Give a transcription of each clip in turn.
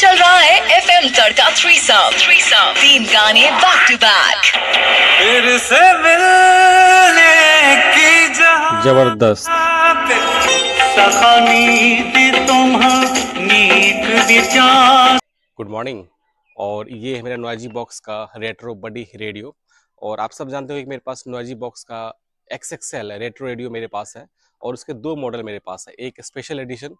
चल रहा है FM तड़का थ्रीसम 3 गाने बैक टू बैक। फिर से मिलने की जहाँ जबरदस्त। Good morning. और ये है मेरा नॉइजी बॉक्स का रेट्रो बडी रेडियो। और आप सब जानते हो कि मेरे पास नॉइजी बॉक्स का XXL रेट्रो रेडियो मेरे पास है, और उसके दो मॉडल मेरे पास है, एक स्पेशल एडिशन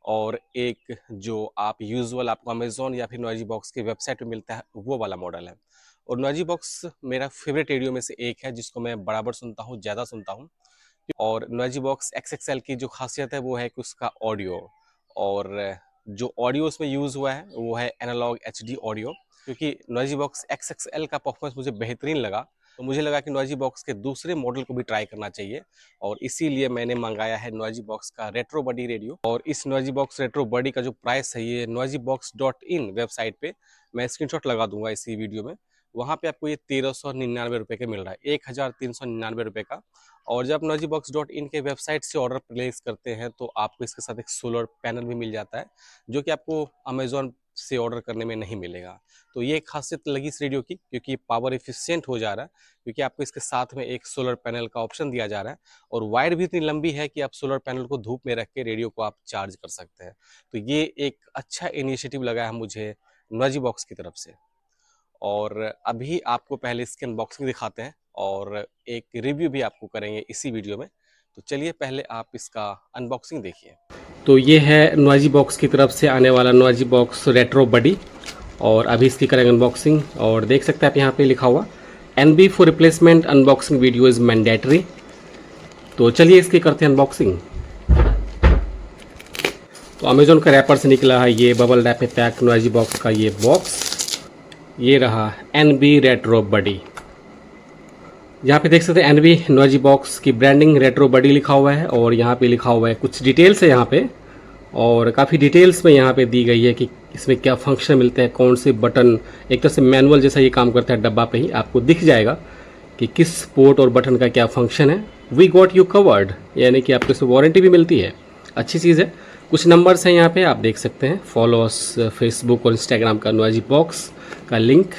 और एक जो आप यूजुअल आपको अमेजोन या फिर नॉइजी बॉक्स की वेबसाइट पे मिलता है वो वाला मॉडल है। और नॉइजी बॉक्स मेरा फेवरेट रेडियो में से एक है जिसको मैं बराबर सुनता हूँ, ज़्यादा सुनता हूँ। और नॉइजी बॉक्स XXL की जो खासियत है वो है कि उसका ऑडियो, और जो ऑडियो उसमें यूज़ हुआ है वो है एनालॉग HD ऑडियो। क्योंकि नॉइजी बॉक्स XXL का परफॉर्मेंस मुझे बेहतरीन लगा, तो मुझे लगा कि नॉइजी बॉक्स के दूसरे मॉडल को भी ट्राई करना चाहिए, और इसीलिए मैंने मंगाया है नॉइजी बॉक्स का रेट्रो बडी रेडियो। और इस नॉइजी बॉक्स रेट्रो बडी का जो प्राइस है ये noizybox.in वेबसाइट पे मैं स्क्रीनशॉट लगा दूंगा इसी वीडियो में। वहाँ पे आपको ये 1399 रुपये का मिल रहा है, 1399 रुपये का। और जब noizybox.in के वेबसाइट से ऑर्डर प्लेस करते हैं तो आपको इसके साथ एक सोलर पैनल भी मिल जाता है, जो कि आपको अमेजोन से ऑर्डर करने में नहीं मिलेगा। तो ये एक खासियत लगी इस रेडियो की, क्योंकि पावर एफिशिएंट हो जा रहा है, क्योंकि आपको इसके साथ में एक सोलर पैनल का ऑप्शन दिया जा रहा है, और वायर भी इतनी लंबी है कि आप सोलर पैनल को धूप में रख के रेडियो को आप चार्ज कर सकते हैं। तो ये एक अच्छा इनिशिएटिव लगा है मुझे नॉइजी बॉक्स की तरफ से। और अभी आपको पहले इसकी अनबॉक्सिंग दिखाते हैं और एक रिव्यू भी आपको करेंगे इसी वीडियो में। तो चलिए पहले आप इसका अनबॉक्सिंग देखिए। तो ये है नॉइजी बॉक्स की तरफ से आने वाला नॉइजी बॉक्स रेट्रो बडी, और अभी इसकी करेंगे अनबॉक्सिंग। और देख सकते हैं आप यहाँ पे लिखा हुआ NB for replacement unboxing video is mandatory. तो चलिए इसकी करते हैं अनबॉक्सिंग। तो अमेजोन का रैपर से निकला है ये बबल रैप में पैक नॉइजी बॉक्स का ये बॉक्स। ये रहा NB रेट्रो बडी। यहाँ पे देख सकते हैं NB नॉइजी बॉक्स की ब्रांडिंग रेट्रो बडी लिखा हुआ है, और यहाँ पे लिखा हुआ है कुछ डिटेल्स है यहाँ पे, और काफ़ी डिटेल्स में यहाँ पे दी गई है कि इसमें क्या फंक्शन मिलते हैं, कौन से बटन। एक तरह से मैनुअल जैसा ये काम करता है, डब्बा पे ही आपको दिख जाएगा कि किस पोर्ट और बटन का क्या फंक्शन है। वी गॉट यू कवर्ड, यानी कि आपको इसमें वारंटी भी मिलती है, अच्छी चीज़ है। कुछ नंबर्स हैं यहाँ पे आप देख सकते हैं, फॉलोअर्स फेसबुक और इंस्टाग्राम का नॉइजी बॉक्स का लिंक।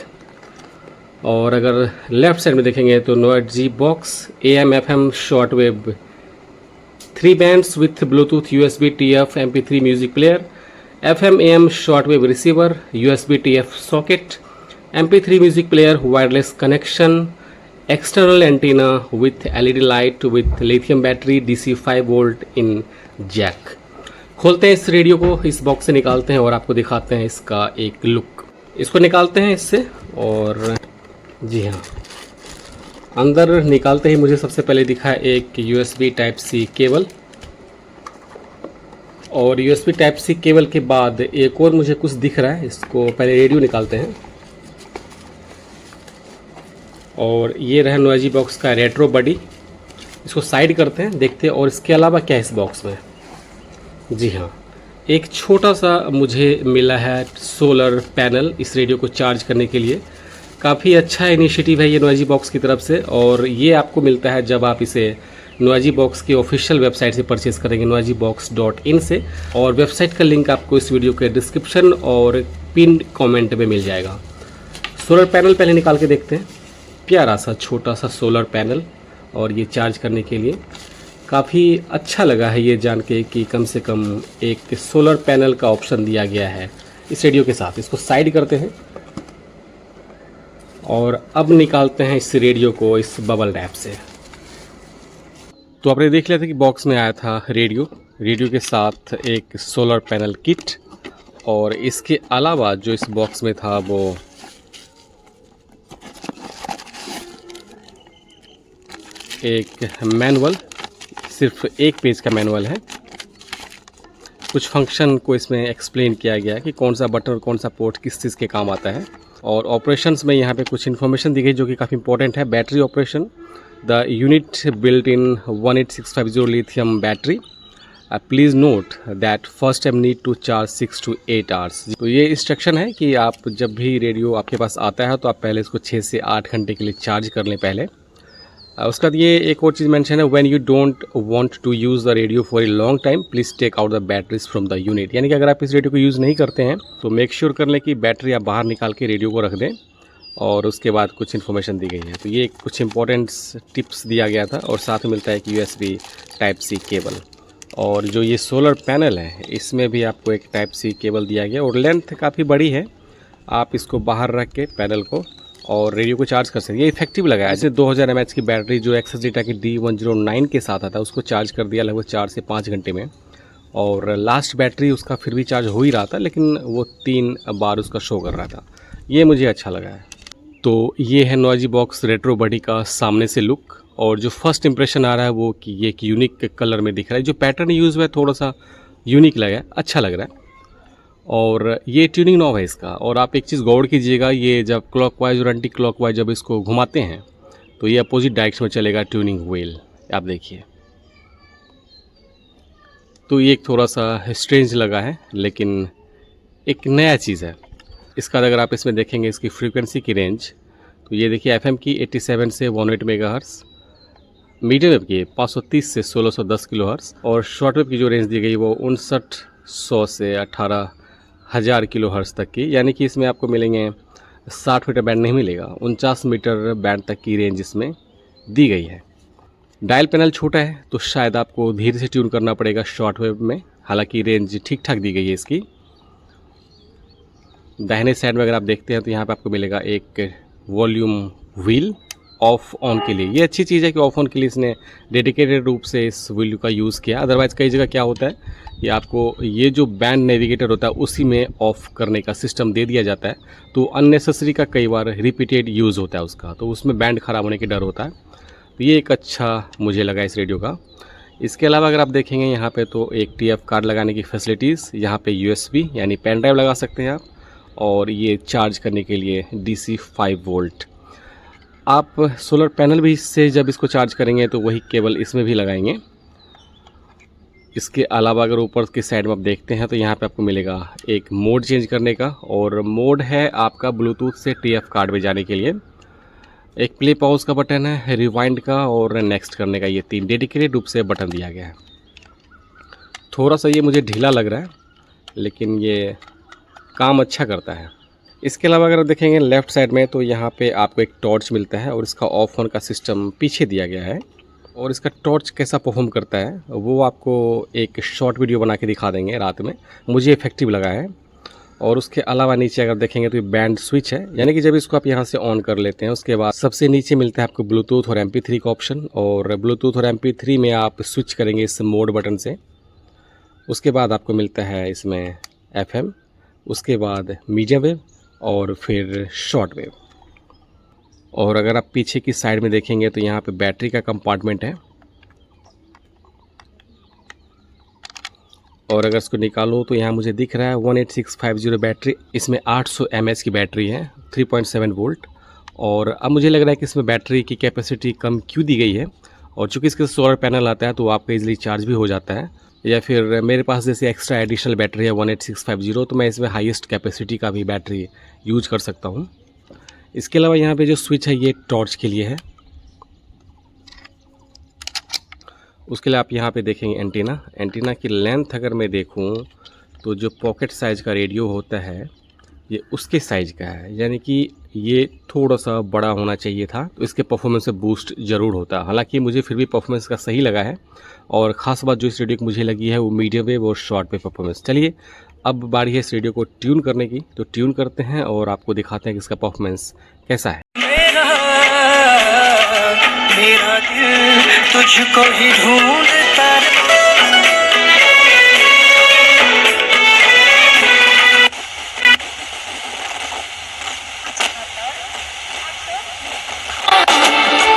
और अगर लेफ्ट साइड में देखेंगे तो noisy box AM FM short wave 3 bands with Bluetooth USB TF MP3 music player, FM AM short wave receiver, USB TF socket, MP3 music player, wireless connection, external antenna with LED light with lithium battery, DC 5 volt in jack. खोलते हैं इस radio को, इस box से निकालते हैं और आपको दिखाते हैं इसका एक लुक। इसको निकालते हैं इससे, और जी हाँ, अंदर निकालते ही मुझे सबसे पहले दिखा एक USB Type-C केबल, और USB Type-C केबल के बाद एक और मुझे कुछ दिख रहा है। इसको पहले रेडियो निकालते हैं, और ये रहा नॉइजी बॉक्स का रेट्रो बडी। इसको साइड करते हैं, देखते हैं और इसके अलावा क्या है इस बॉक्स में। जी हाँ, एक छोटा सा मुझे मिला है सोलर पैनल इस रेडियो को चार्ज करने के लिए। काफ़ी अच्छा इनिशिएटिव है ये नॉइजी बॉक्स की तरफ से, और ये आपको मिलता है जब आप इसे नॉइजी बॉक्स की ऑफिशियल वेबसाइट से परचेज़ करेंगे, noizybox.in से। और वेबसाइट का लिंक आपको इस वीडियो के डिस्क्रिप्शन और पिन कमेंट में मिल जाएगा। सोलर पैनल पहले निकाल के देखते हैं। प्यारा सा छोटा सा सोलर पैनल, और ये चार्ज करने के लिए काफ़ी अच्छा लगा है ये जान के कि कम से कम एक सोलर पैनल का ऑप्शन दिया गया है इस रेडियो के साथ। इसको साइड करते हैं, और अब निकालते हैं इस रेडियो को इस बबल रैप से। तो आपने देख लिया था कि बॉक्स में आया था रेडियो के साथ एक सोलर पैनल किट, और इसके अलावा जो इस बॉक्स में था वो एक मैनुअल, सिर्फ एक पेज का मैनुअल है। कुछ फंक्शन को इसमें एक्सप्लेन किया गया है कि कौन सा बटन और कौन सा पोर्ट किस चीज़ के काम आता है। और ऑपरेशंस में यहाँ पे कुछ इन्फॉर्मेशन दी गई जो कि काफ़ी इंपॉर्टेंट है। Battery operation, the unit built in 18650 lithium battery. Please note that first time need to charge 6 to 8 hours. तो ये इंस्ट्रक्शन है कि आप जब भी रेडियो आपके पास आता है तो आप पहले इसको 6 से 8 घंटे के लिए चार्ज कर लें पहले। उसके बाद ये एक और चीज़ मेंशन है, when you don't want to use the radio for a long time please take out the batteries from the unit. यानी कि अगर आप इस रेडियो को यूज़ नहीं करते हैं तो मेक श्योर कर लें कि बैटरी आप बाहर निकाल के रेडियो को रख दें। और उसके बाद कुछ इन्फॉर्मेशन दी गई है। तो ये कुछ इंपॉर्टेंट टिप्स दिया गया था और साथ में मिलता है कि USB Type-C केबल। और जो ये सोलर पैनल है इसमें भी आपको एक Type-C केबल दिया गया और लेंथ काफ़ी बड़ी है। आप इसको बाहर रख के पैनल को और रेडियो को चार्ज कर सकते हैं। ये इफेक्टिव लगा है। ऐसे 2000 mAh की बैटरी जो एक्सेस डेटा की D109 के साथ आता है उसको चार्ज कर दिया लगभग 4 से 5 घंटे में। और लास्ट बैटरी उसका फिर भी चार्ज हो ही रहा था, लेकिन वो 3 बार उसका शो कर रहा था। ये मुझे अच्छा लगा है। तो ये है नॉइजी बॉक्स रेट्रो बडी का सामने से लुक। और जो फर्स्ट इंप्रेशन आ रहा है वो कि ये एक यूनिक कलर में दिख रहा है। जो पैटर्न यूज़ हुआ है थोड़ा सा यूनिक लगा है, अच्छा लग रहा है। और ये ट्यूनिंग नॉब है इसका। और आप एक चीज़ गौर कीजिएगा, ये जब क्लॉकवाइज और एंटी क्लॉकवाइज जब इसको घुमाते हैं तो ये अपोजिट डायरेक्शन में चलेगा ट्यूनिंग व्हील। आप देखिए, तो ये एक थोड़ा सा स्ट्रेंज लगा है लेकिन एक नया चीज़ है। इसका अगर आप इसमें देखेंगे इसकी फ्रीक्वेंसी की रेंज, तो ये देखिए FM की 87 से 108 मेगाहर्ट्ज़, मीडियम वेव की 530 से 1610 किलोहर्ट्ज़ और शॉर्ट वेव की जो रेंज दी गई वो 5900 से 18000 किलोहर्ट्ज़ तक की। यानी कि इसमें आपको मिलेंगे 60 मीटर बैंड नहीं मिलेगा, 49 मीटर बैंड तक की रेंज इसमें दी गई है। डायल पैनल छोटा है तो शायद आपको धीरे से ट्यून करना पड़ेगा शॉर्ट वेव में, हालांकि रेंज ठीक ठाक दी गई है इसकी। दाहिने साइड में अगर आप देखते हैं तो यहाँ पे आपको मिलेगा एक वॉल्यूम व्हील ऑफ ऑन के लिए। ये अच्छी चीज़ है कि ऑफ ऑन के लिए इसने डेडिकेटेड रूप से इस व्हील का यूज़ किया। अदरवाइज़ कई जगह क्या होता है कि आपको ये जो बैंड नेविगेटर होता है उसी में ऑफ़ करने का सिस्टम दे दिया जाता है, तो अननेसेसरी का कई बार रिपीटेड यूज़ होता है उसका, तो उसमें बैंड ख़राब होने की डर होता है। तो ये एक अच्छा मुझे लगा इस रेडियो का। इसके अलावा अगर आप देखेंगे यहाँ पे तो एक TF कार्ड लगाने की फैसिलिटीज़, यहाँ पे USB यानी पेन ड्राइव लगा सकते हैं आप, और ये चार्ज करने के लिए DC 5 वोल्ट। आप सोलर पैनल भी इससे जब इसको चार्ज करेंगे तो वही केबल इसमें भी लगाएंगे। इसके अलावा अगर ऊपर की साइड में आप देखते हैं तो यहाँ पे आपको मिलेगा एक मोड चेंज करने का, और मोड है आपका ब्लूटूथ से TF कार्ड में जाने के लिए। एक प्ले पॉज का बटन है, रिवाइंड का और नेक्स्ट करने का, ये 3 डेडिकेटेड रूप से बटन दिया गया है। थोड़ा सा ये मुझे ढीला लग रहा है लेकिन ये काम अच्छा करता है। इसके अलावा अगर देखेंगे लेफ़्ट साइड में तो यहाँ पे आपको एक टॉर्च मिलता है और इसका ऑफ ऑन का सिस्टम पीछे दिया गया है। और इसका टॉर्च कैसा परफॉर्म करता है वो आपको एक शॉर्ट वीडियो बना के दिखा देंगे रात में, मुझे इफेक्टिव लगा है। और उसके अलावा नीचे अगर देखेंगे तो ये बैंड स्विच है, यानी कि जब इसको आप यहाँ से ऑन कर लेते हैं उसके बाद सबसे नीचे मिलता है आपको ब्लूटूथ और MP3 का ऑप्शन। और ब्लूटूथ और MP3 में आप स्विच करेंगे इस मोड बटन से। उसके बाद आपको मिलता है इसमें FM, उसके बाद मीडियम वेव और फिर शॉर्ट वेव। और अगर आप पीछे की साइड में देखेंगे तो यहाँ पे बैटरी का कंपार्टमेंट है, और अगर इसको निकालो तो यहाँ मुझे दिख रहा है 18650 बैटरी। इसमें 800 mAh की बैटरी है, 3.7 वोल्ट। और अब मुझे लग रहा है कि इसमें बैटरी की कैपेसिटी कम क्यों दी गई है, और चूँकि इसके सोलर पैनल आता है तो आपका इजीली चार्ज भी हो जाता है। या फिर मेरे पास जैसे एक्स्ट्रा एडिशनल बैटरी है 18650, तो मैं इसमें हाईएस्ट कैपेसिटी का भी बैटरी यूज कर सकता हूँ। इसके अलावा यहाँ पे जो स्विच है ये टॉर्च के लिए है। उसके लिए आप यहाँ पे देखेंगे एंटीना की लेंथ अगर मैं देखूँ तो जो पॉकेट साइज़ का रेडियो होता है ये उसके साइज़ का है, यानी कि ये थोड़ा सा बड़ा होना चाहिए था, तो इसके परफॉर्मेंस में बूस्ट ज़रूर होता। हालांकि मुझे फिर भी परफॉर्मेंस का सही लगा है। और ख़ास बात जो इस रेडियो की मुझे लगी है वो मीडियम वेव और शॉर्ट वेव परफॉर्मेंस। चलिए अब बारी है इस रेडियो को ट्यून करने की, तो ट्यून करते हैं और आपको दिखाते हैं कि इसका परफॉर्मेंस कैसा है। मेरा दिल तुझको ही ढूंढता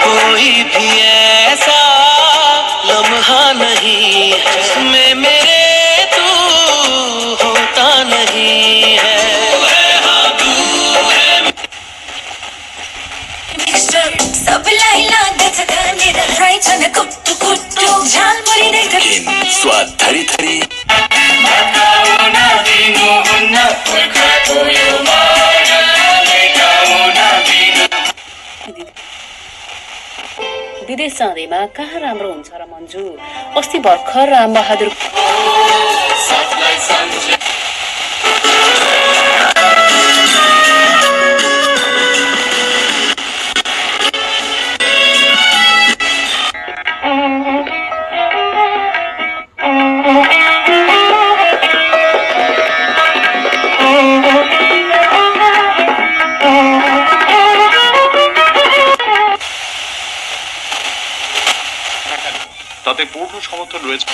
कोई भी ऐसा लम्हा नहीं जिसमें मेरे तू होता नहीं है। सब लाइला दचकाने राई छन कुट्टू कुट्टू झालमुरी दे धर स्वाद थरी थरी मकाओना दिनो हुन्ना खातो यो माना मकाओना दिनो। दीदी विदेश जाँदैमा कहाँ राम्रो हुन्छ र मन्जु? अस्ति भर्खर रामबहादुर তাতে পূর্ণ সমর্থন রয়েছে।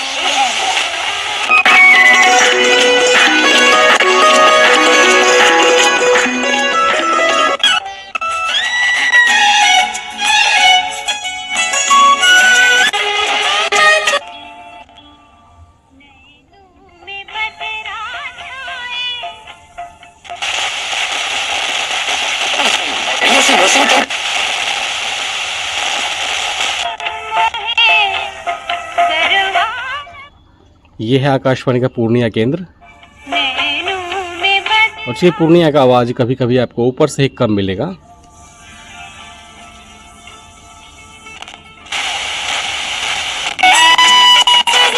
ये है आकाशवाणी का पूर्णिया केंद्र। और ये पूर्णिया का आवाज़ कभी कभी आपको ऊपर से ही कम मिलेगा।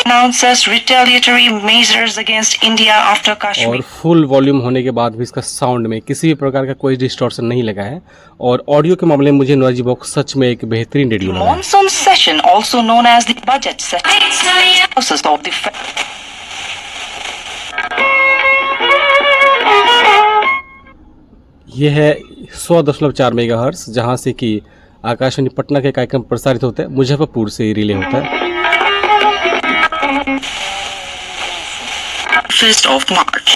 Announces retaliatory measures against India after Kashmir. और फुल वॉल्यूम होने के बाद भी इसका साउंड में किसी भी प्रकार का कोई डिस्टॉर्शन नहीं लगा है। और ऑडियो के मामले में मुझे नॉइजी बॉक्स सच में एक बेहतरीन रेडियो लगा है। Monsoon session, also known as the budget session, process of the यह है 100.4 मेगाहर्ट्ज़, जहाँ से कि आकाशवाणी पटना के कार्यक्रम प्रसारित होते हैं, मुजफ्फरपुर से रिले होता है। 1st of March.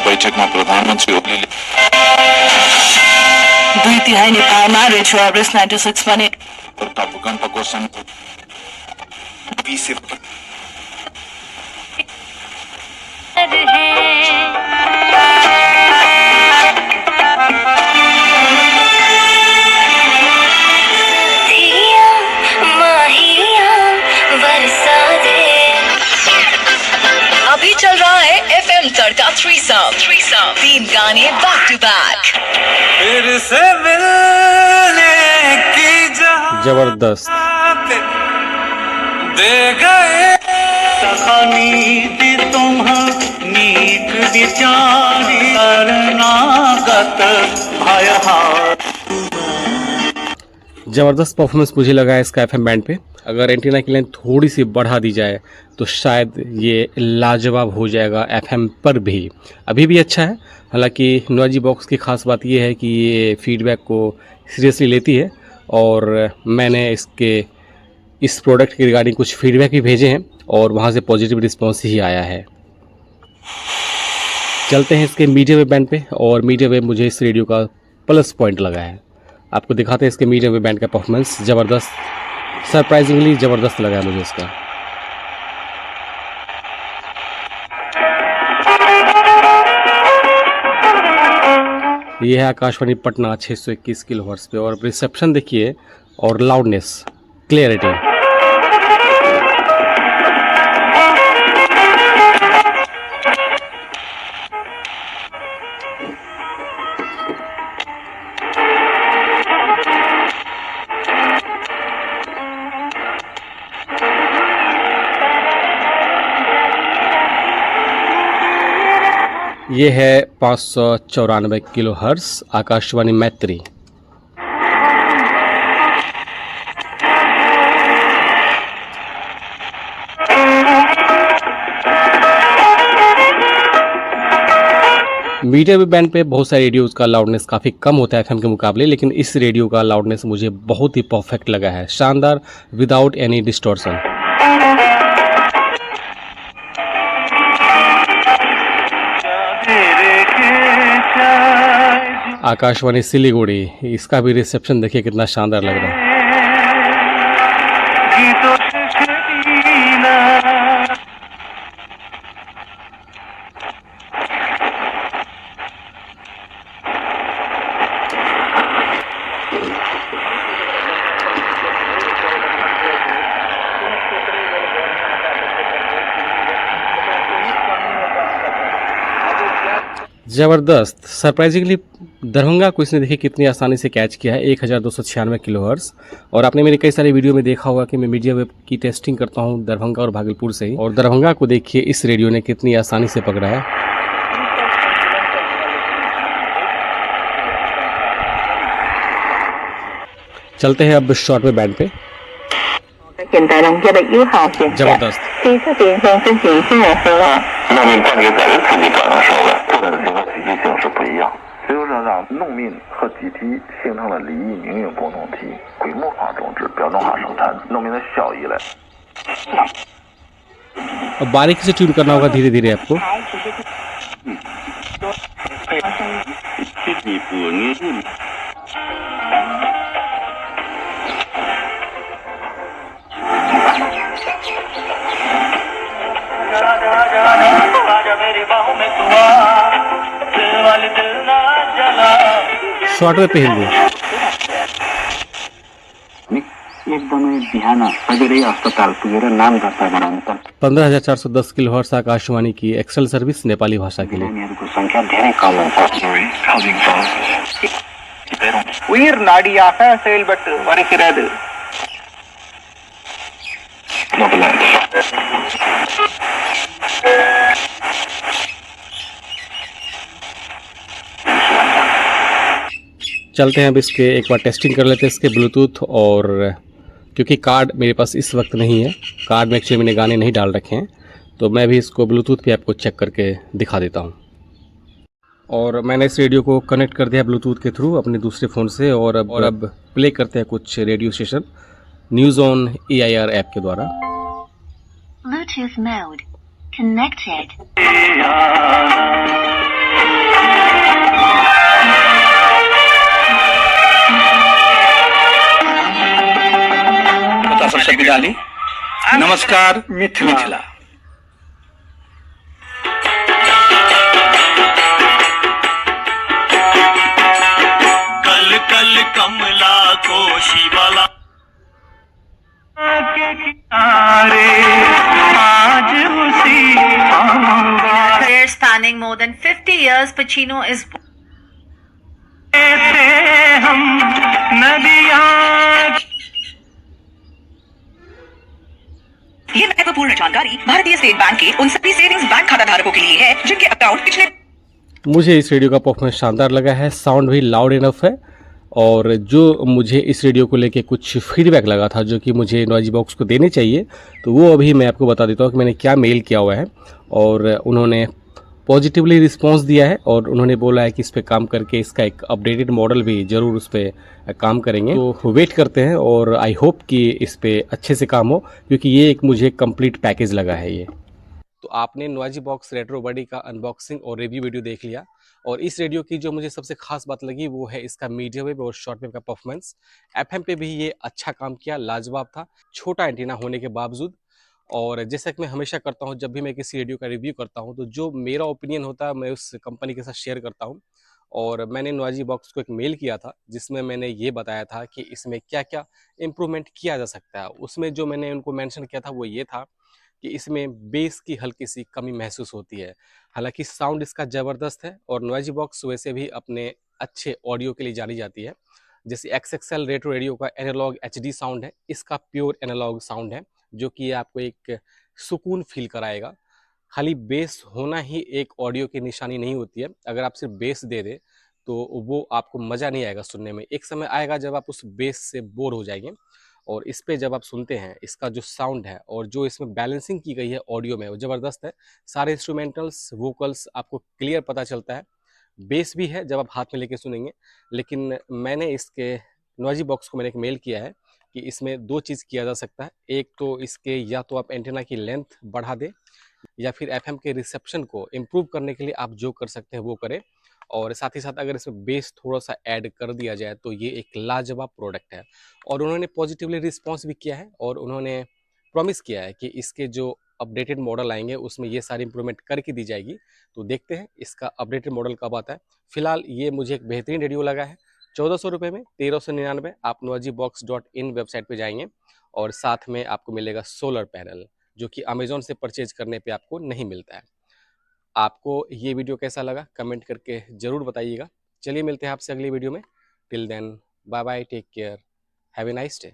बैठकमा प्रधानमन्त्री ओलीले 2/3 नेपालमा रेडियो एभरेज 96 पनि भूकम्पको अभी चल रहा है FM तड़का थ्रीसम 3 गाने बैक टू बैक। फिर से मिलने की जबरदस्त। दे गए तखनी तुम नीक विचारी करनागत भय। ज़बरदस्त परफॉर्मेंस मुझे लगा है इसका एफएम बैंड पे। अगर एंटीना की लाइन थोड़ी सी बढ़ा दी जाए तो शायद ये लाजवाब हो जाएगा एफएम पर भी। अभी भी अच्छा है। हालांकि नॉइजी बॉक्स की ख़ास बात ये है कि ये फीडबैक को सीरियसली लेती है और मैंने इस प्रोडक्ट के रिगार्डिंग कुछ फीडबैक भी भेजे हैं और वहाँ से पॉजिटिव रिस्पॉन्स ही आया है। चलते हैं इसके मीडियम वेव बैंड पे। और मीडियम वेव मुझे इस रेडियो का प्लस पॉइंट लगा है। आपको दिखाते हैं इसके मीडियम वेव बैंड का परफॉर्मेंस। ज़बरदस्त, सरप्राइजिंगली ज़बरदस्त लगा है मुझे इसका। ये है आकाशवाणी पटना 621 किलोहर्ट्ज़ पे। और रिसेप्शन देखिए और लाउडनेस, क्लियरिटी। ये है 594 किलोहर्ट्ज़ आकाशवाणी मैत्री। मीडियम बैंड पे बहुत सारे रेडियोज़ का लाउडनेस काफ़ी कम होता है एफएम के मुकाबले, लेकिन इस रेडियो का लाउडनेस मुझे बहुत ही परफेक्ट लगा है। शानदार, without any distortion. Akashvani Siliguri, इसका भी रिसेप्शन देखिए कितना शानदार लग रहा है। ज़बरदस्त, सरप्राइजिंगली दरभंगा को इसने देखिए कितनी आसानी से कैच किया है 1296 किलोहर्ट्ज़। और आपने मेरे कई सारे वीडियो में देखा होगा कि मैं मीडिया वेव की टेस्टिंग करता हूं दरभंगा और भागलपुर से ही, और दरभंगा को देखिए इस रेडियो ने कितनी आसानी से पकड़ा है। चलते हैं अब शॉर्ट वेव बैंड पे। 现代农业的友好现象， जबरदस्त। 随着电风分形现和 农民团结在自己岗上上来，做的这个积极性是不一样。所以说，让农民和集体形成了利益命运共同体，规模化种植，标准化生产，农民的效益来。 अब बारीकी से ट्यून करना होगा धीरे धीरे आपको। शॉर्ट वेव पे हिंदी। एकदमै बिहान सवेरै अस्पताल पुगेर नाम दर्ता गराउनु पर्छ। 15,410 किलोहर्ट्ज़ आकाशवाणी की एक्सेल सर्विस नेपाली भाषा के लिए। नानीहरूको सङ्ख्या धेरै कम हुन्छ। உயிர் நாடியாக செயல்பட்டு வருகிறது. चलते हैं अब इसके एक बार टेस्टिंग कर लेते हैं इसके ब्लूटूथ, और क्योंकि कार्ड मेरे पास इस वक्त नहीं है, कार्ड में एक्चुअली मैंने गाने नहीं डाल रखे हैं, तो मैं भी इसको ब्लूटूथ पे आपको चेक करके दिखा देता हूँ। और मैंने इस रेडियो को कनेक्ट कर दिया ब्लूटूथ के थ्रू अपने दूसरे फ़ोन से, और अब प्ले करते हैं कुछ radio station news on AIR app के द्वारा। Bluetooth mode connected. शब्दाली नमस्कार मिथिला। कल कल कमला को शिवाला के किनारे आज उसी Career spanning more than 50 years, Pacino is हम नदियाँ। ये महत्वपूर्ण जानकारी भारतीय स्टेट बैंक के उन सभी सेविंग्स बैंक खाता धारकों के लिए है जिनके अकाउंट पिछले। मुझे इस रेडियो का परफॉर्मेंस शानदार लगा है, साउंड भी लाउड इनफ है, और जो मुझे इस रेडियो को लेके कुछ फीडबैक लगा था जो कि मुझे नॉइजी बॉक्स को देने चाहिए, तो वो अभी मैं आपको बता देता हूँ कि मैंने क्या मेल किया हुआ है। और उन्होंने पॉजिटिवली रिस्पांस दिया है, और उन्होंने बोला है कि इस पर काम करके इसका एक अपडेटेड मॉडल भी ज़रूर उस पर काम करेंगे। तो वेट करते हैं, और आई होप कि इस पर अच्छे से काम हो, क्योंकि ये एक मुझे कंप्लीट पैकेज लगा है ये। तो आपने नॉइजी बॉक्स रेट्रो बडी का अनबॉक्सिंग और रिव्यू वीडियो देख लिया, और इस रेडियो की जो मुझे सबसे खास बात लगी वो है इसका मीडियम वेव और शॉर्ट वेव का परफॉर्मेंस। FM पे भी ये अच्छा काम किया, लाजवाब था, छोटा एंटीना होने के बावजूद। और जैसा कि मैं हमेशा करता हूँ, जब भी मैं किसी रेडियो का रिव्यू करता हूँ तो जो मेरा ओपिनियन होता है मैं उस कंपनी के साथ शेयर करता हूँ। और मैंने नॉइजी बॉक्स को एक मेल किया था जिसमें मैंने ये बताया था कि इसमें क्या क्या इम्प्रूवमेंट किया जा सकता है। उसमें जो मैंने उनको मेंशन किया था वो ये था कि इसमें बेस की हल्की सी कमी महसूस होती है। हालांकि साउंड इसका ज़बरदस्त है, और नॉइजी बॉक्स वैसे भी अपने अच्छे ऑडियो के लिए जानी जाती है। जैसे XXL रेट्रो रेडियो का एनालॉग HD साउंड है, इसका प्योर एनालॉग साउंड है जो कि आपको एक सुकून फील कराएगा। खाली बेस होना ही एक ऑडियो की निशानी नहीं होती है, अगर आप सिर्फ बेस दे दें तो वो आपको मज़ा नहीं आएगा सुनने में। एक समय आएगा जब आप उस बेस से बोर हो जाएंगे, और इस पे जब आप सुनते हैं इसका जो साउंड है और जो इसमें बैलेंसिंग की गई है ऑडियो में वो ज़बरदस्त है। सारे इंस्ट्रूमेंटल्स वोकल्स आपको क्लियर पता चलता है, बेस भी है जब आप हाथ में लेके सुनेंगे। लेकिन मैंने इसके नॉइजी बॉक्स को मैंने एक मेल किया है कि इसमें दो चीज़ किया जा सकता है। एक तो इसके या तो आप एंटेना की लेंथ बढ़ा दें, या फिर FM के रिसेप्शन को इम्प्रूव करने के लिए आप जो कर सकते हैं वो करें। और साथ ही साथ अगर इसमें बेस थोड़ा सा ऐड कर दिया जाए तो ये एक लाजवाब प्रोडक्ट है। और उन्होंने पॉजिटिवली रिस्पॉन्स भी किया है, और उन्होंने प्रॉमिस किया है कि इसके जो अपडेटेड मॉडल आएंगे उसमें ये सारी इंप्रूवमेंट करके दी जाएगी। तो देखते हैं इसका अपडेटेड मॉडल कब आता है। फिलहाल ये मुझे एक बेहतरीन रेडियो लगा है। 1400 रुपये में 1399 आप noijibox.in वेबसाइट पे जाएंगे, और साथ में आपको मिलेगा सोलर पैनल जो कि अमेजोन से परचेज करने पे आपको नहीं मिलता है। आपको ये वीडियो कैसा लगा कमेंट करके ज़रूर बताइएगा। चलिए मिलते हैं आपसे अगली वीडियो में। Till then bye bye, take care, have a nice day.